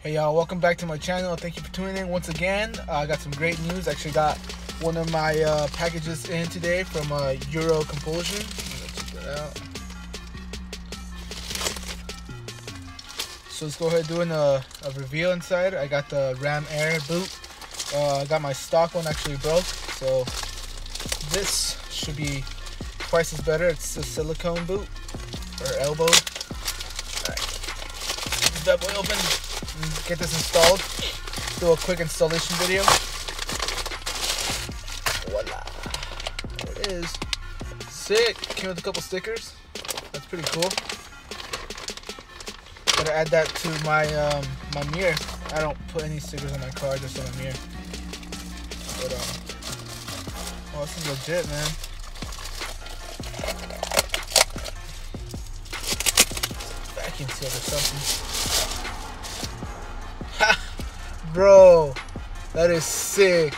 Hey y'all, welcome back to my channel. Thank you for tuning in once again. I got some great news. Actually got one of my packages in today from Eurocompulsion. Let's check that out. So let's go ahead and do a reveal inside. I got the Ram Air Boot. I got my stock one actually broke, so this should be twice as better. It's a silicone boot or elbow. Alright, this bad boy open. Get this installed. Do a quick installation video. Voila. There it is. Sick. Came with a couple stickers. That's pretty cool. Gotta add that to my my mirror. I don't put any stickers on my car, just on my mirror. But oh, this is legit, man. Vacuum sealed or something. Bro, that is sick.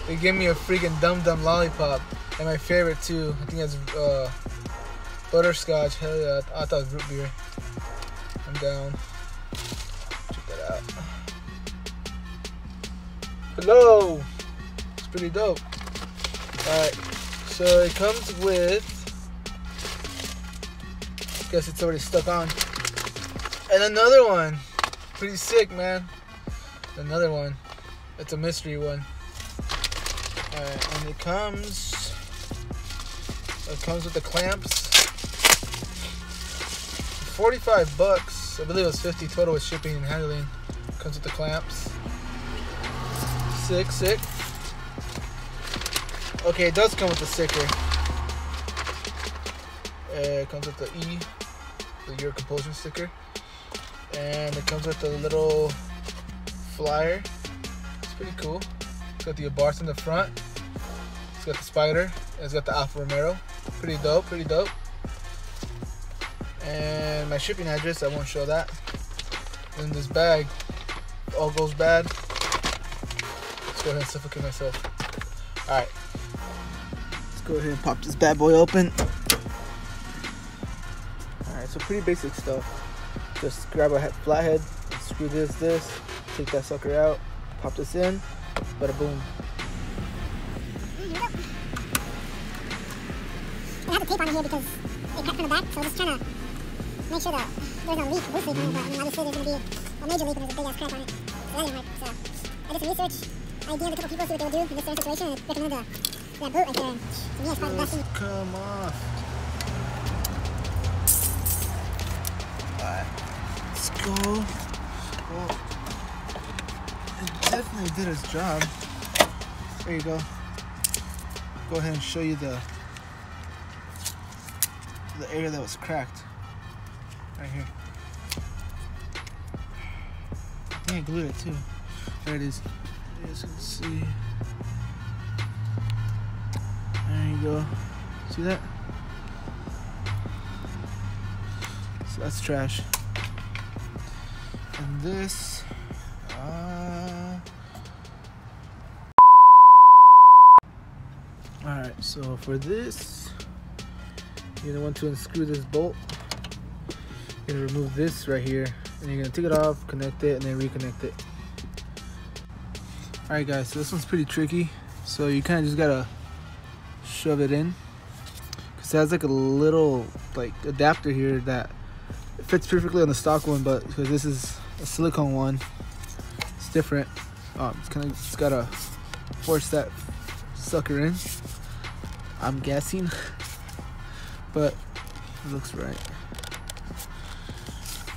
They gave me a freaking Dum Dum lollipop. And my favorite too. I think that's butterscotch. Hell yeah, I thought it was root beer. I'm down. Check that out. Hello. It's pretty dope. Alright, so it comes with, I guess it's already stuck on. And another one. Pretty sick, man. Another one. It's a mystery one. Alright, and it comes with the clamps. 45 bucks. I believe it was 50 total with shipping and handling. Comes with the clamps. Sick. Okay, it does come with the sticker. It comes with the E, the Eurocompulsion sticker. And it comes with the little flyer. It's pretty cool. It's got the Abarth in the front. It's got the spider. And it's got the Alfa Romero. Pretty dope. And my shipping address, I won't show that. In this bag, if all goes bad, let's go ahead and suffocate myself. Alright. Let's go ahead and pop this bad boy open. Alright, so pretty basic stuff. Just grab a flathead, screw this. Take that sucker out, pop this in, bada boom. I have the tape on here because it cut from the back, so I'm just trying to make sure that there's no leak loosely, but I mean, obviously there's going to be a major leak and there's a big ass crack on it. So that didn't work. So I did some research, I DM'd a couple people to see what they would do in this certain situation, and recommended that boot right there. To me, it's probably the best thing. Come off. Alright, let's go. Well, it definitely did its job. There you go. Go ahead and show you the area that was cracked. Right here. I think I glued it too. There it is. You guys can see. There you go. See that? So that's trash. And this, alright, so for this, you're gonna want to unscrew this bolt. You're gonna remove this right here, and you're gonna take it off, connect it, and then reconnect it. Alright guys, so this one's pretty tricky. So you kind of just gotta shove it in, because it has like a little like adapter here that fits perfectly on the stock one, but because this is a silicone one, it's different. It's gotta force that sucker in, I'm guessing, but it looks right.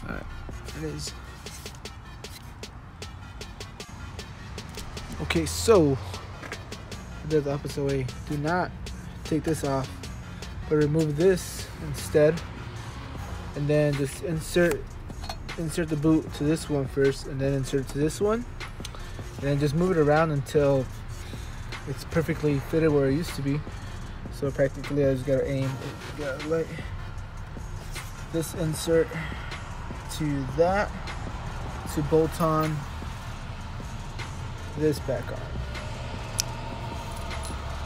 Alright, there it is. Okay, so do it the opposite way. Do not take this off, but remove this instead, and then just insert the boot to this one first, and then insert it to this one, and then just move it around until it's perfectly fitted where it used to be. So practically I just gotta aim, gotta let this insert to that to bolt on this back on,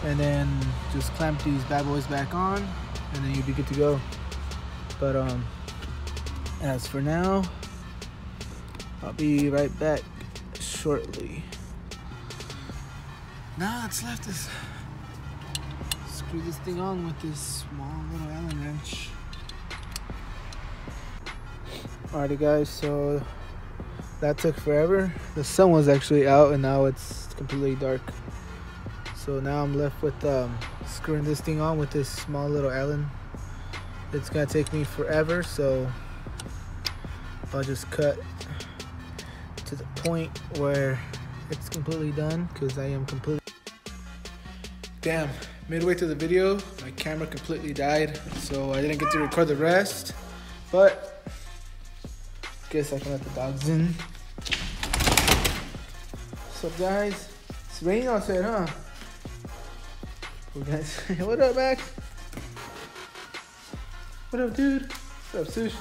and then just clamp these bad boys back on, and then you'll be good to go. But as for now, I'll be right back shortly. Now it's left is screw this thing on with this small little Allen wrench. Alrighty guys, so that took forever. The sun was actually out and now it's completely dark. So now I'm left with screwing this thing on with this small little Allen. It's gonna take me forever, so I'll just cut to the point where it's completely done, because I am completely... Damn, midway through the video, my camera completely died, so I didn't get to record the rest, but guess I can let the dogs in. What's up guys? It's raining outside, huh? Cool guys. What up, Max? What up, dude? What's up, Sush?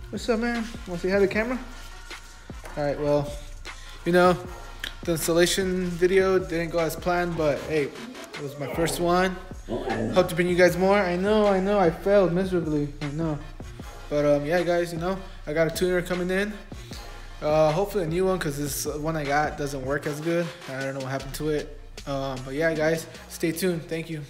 What's up, man? Want to say hi to the camera? Alright, well, you know, the installation video didn't go as planned, but hey, it was my first one. Hope to bring you guys more. I know, I failed miserably. I know. But yeah, guys, you know, I got a tuner coming in. Hopefully a new one, because this one I got doesn't work as good. I don't know what happened to it. But yeah, guys, stay tuned. Thank you.